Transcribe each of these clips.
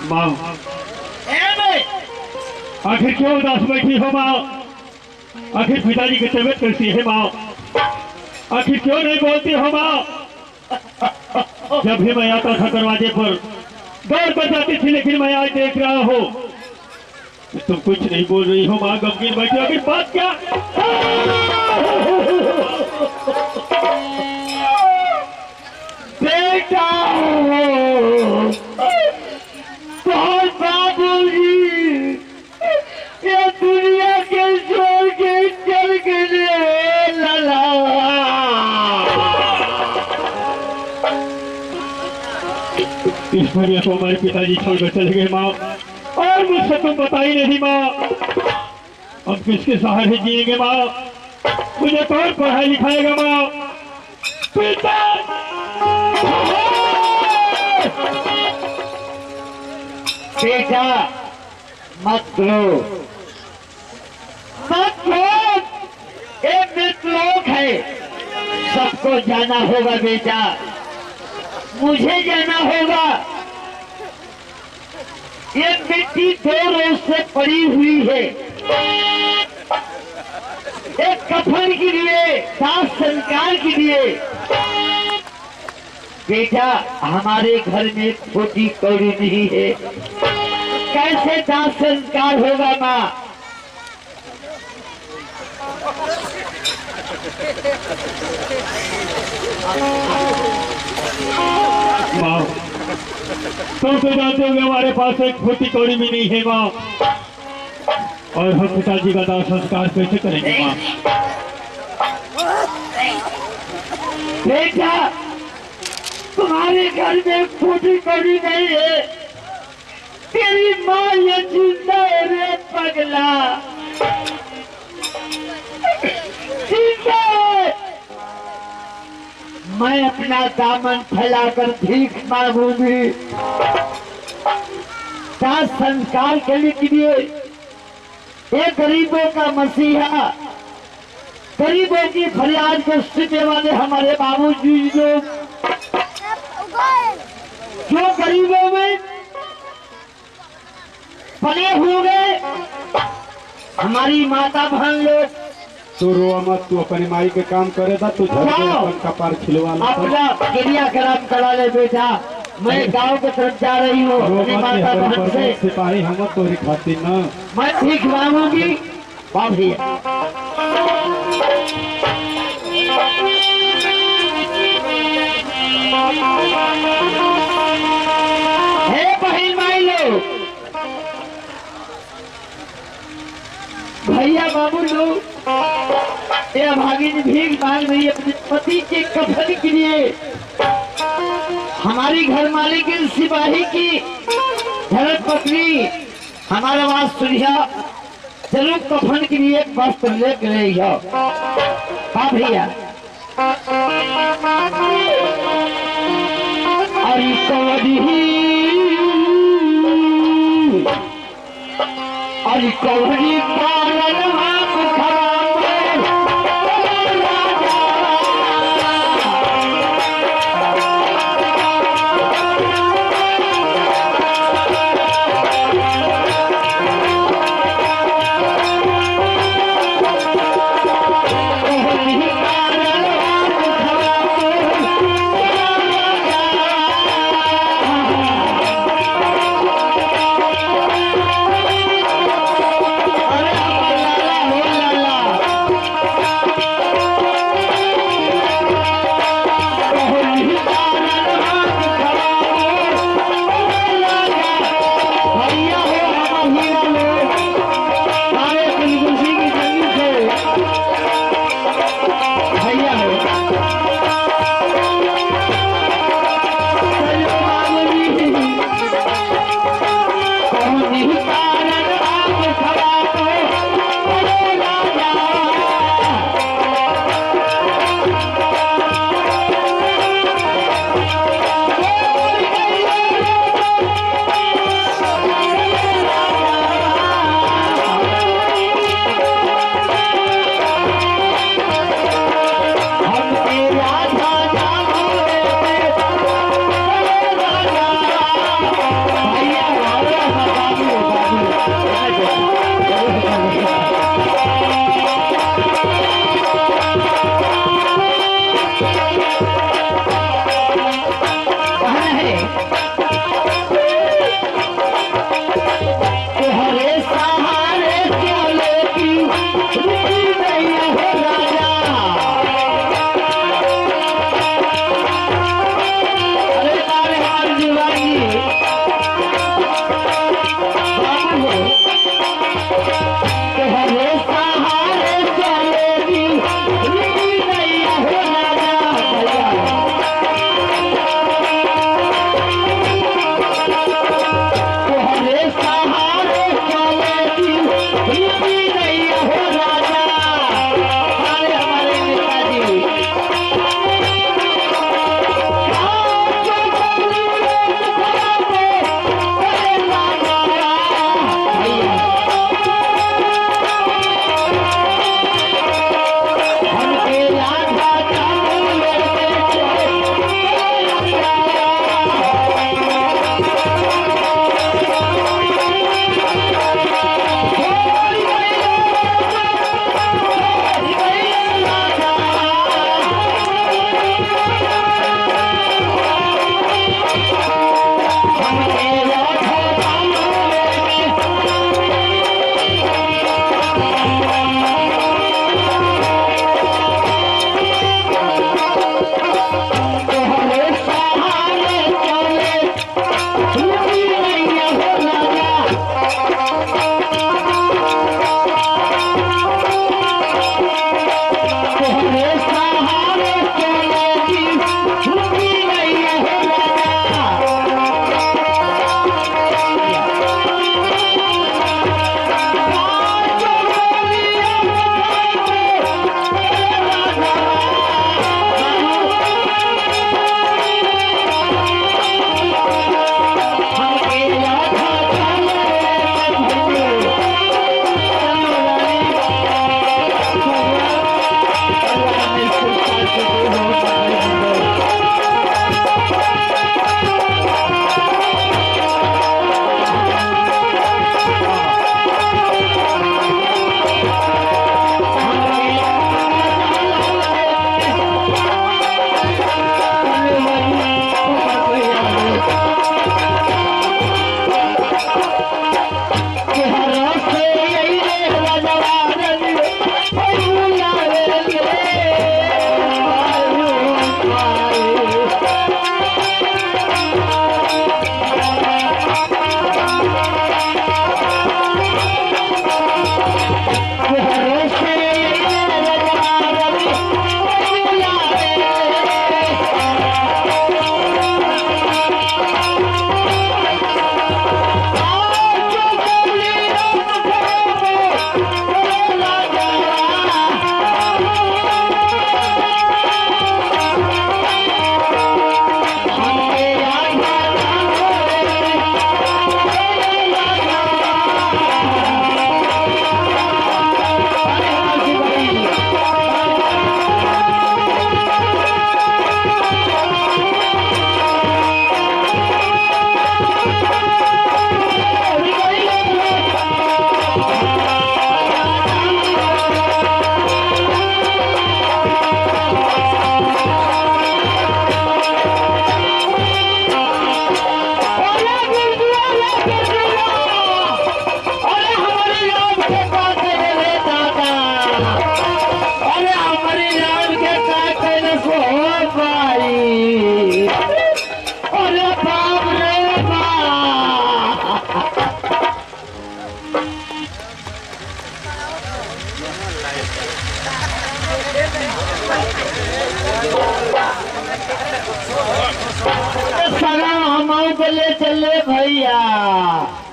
माँ आखिर क्यों उदास बैठी हो माँ? आखिर पिताजी की तबीयत कैसी है माँ? आखिर क्यों नहीं बोलती हो माँ? जब भी मैं आता था दरवाजे पर दौड़ कर जाती थी, लेकिन मैं आज देख रहा हूँ तुम कुछ नहीं बोल रही हो माँ, गमगीन बैठी हो। आखिर बात क्या? बेटा बहुत बाबूजी ये दुनिया के छोड़ के चल गए लाला। इस पर तो हमारे पिताजी छोड़कर चले गए माँ, और मुझसे तुम बताई नहीं माँ। अब किसके सहारे जिएंगे माँ? मुझे कौन पढ़ाई लिखाएगा माँ? पिता बेटा मत रो मत रो, एक मृतलोक है, सबको जाना होगा बेटा, मुझे जाना होगा। ये मिट्टी 2 रोज से पड़ी हुई है, एक कफन के लिए, दाह संस्कार के लिए। बेटा हमारे घर में छोटी कौड़ी नहीं है, कैसे दाह संस्कार होगा माँ? माँ तुम तो जानते हो हमारे पास एक छोटी कौड़ी भी नहीं है माँ, और हम पिताजी का दाह संस्कार कैसे करेंगे माँ? बेटा तुम्हारे घर में छोटी कौड़ी नहीं है, तेरी माँ ये जिंदा है रे पगला, जिंदा है। मैं अपना दामन फैलाकर भीख मांगूंगी, दाह संस्कार के लिए ये गरीबों का मसीहा, गरीबों की फरियाद को सुनने वाले हमारे बाबूजी लोग, जो गरीबों में पले हुए हमारी माता बहन लोग। तू रोआ मत, तू अपनी माई के काम करे था, तू झड़ के अपन कपार खिलवा ला। अपना क्रियाक्रम करा ले बेटा, मैं गांव की तरफ जा रही हूँ अपनी माता बहन से। सिपाही हम तोरी खातिर न, मैं भीख मांगूंगी बाबी। हे बहन माई लोग, भैया बाबू लोग, ये भागिनी भीख मांग रही है अपने पति के कफन के लिए। हमारी घर मालिक सिपाही की धर्म पत्नी हमारा आवाज सुनिया, जरूर कफन के लिए वस्त्र लेकर रही हो। हाँ भैया, अरे कवरी अरे कवरी चले चले भैया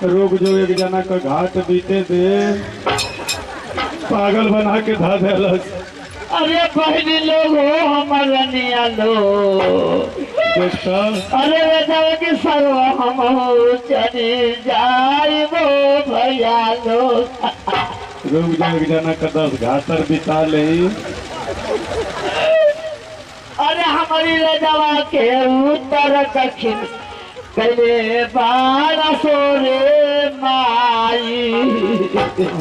रुक जो, एक जना का घाट बीते दे, पागल बना के धा देलस। अरे बहनी लोग हो हमारा निया लो देखता अरे बेटा के सर्व हम चली जाए वो भैया लो। रुक जो, एक जना का 10 घाटर बिता ले। अरे हमारी रजवा के उत्तर दक्षिण कले 1200 रे माई।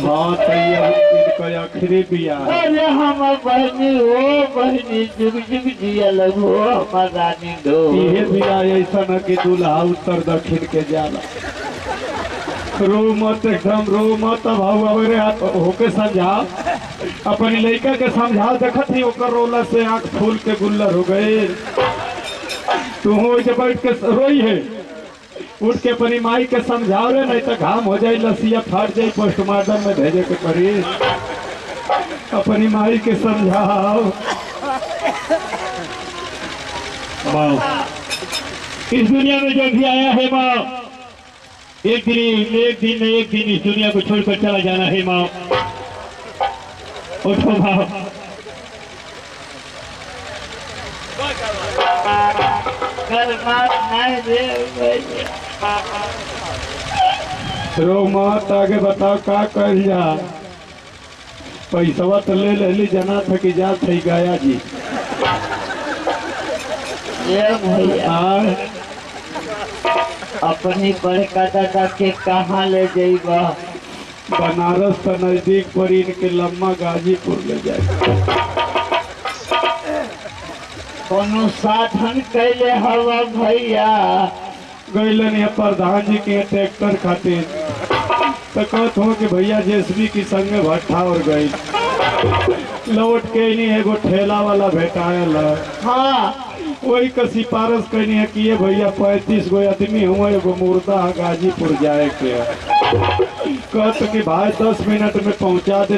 हाँ इनका आखिरी बिया। अरे हम बहनी हो बहनी जुग जुग जिया लगो हमारा नींदो। ये बिया ऐसा न कि दूल्हा उत्तर दक्षिण के जाला। रो मत, एकदम रो मत। भाव होके समझा, अपनी लड़का के समझा। देखत ही ओकर रोला से आंख फूल के गुल्लर हो गए। तू बैठ के रोई है, उठ के अपनी माई के समझाओ रे, नहीं तो घाम हो जाए, लसिया फाट जाए, पोस्टमार्टम में भेजे के पड़ी। अपनी माई के समझाओ। माँ, इस दुनिया में जो भी आया है माँ, एक दिन इस दुनिया को छोड़कर चला जाना है माँ। उठो माँ। रो मत, आगे बताओ का कर जा। पैसवा तो ले लेली, जना था कि जा थी गया जी। ये भैया हाँ, अपनी बड़का दादा के कहाँ ले जाइबा? बनारस का नजदीक पर इनके लम्मा गाजीपुर ले जाए। कोनो साधन कैले हवा भैया? गैलन है प्रधान जी के ट्रैक्टर खातिर, तो कहत हो कि भैया जेसबी की संगे भट्ठा और गई। लौट के नहीं एगो ठेला वाला भेटायल। हाँ वही का सिफारिश करनी है कि ये भैया 35 गो आदमी हुआ, एगो मुर्दा गाजीपुर जाए के। कहत कि भाई 10 मिनट में पहुंचा दे।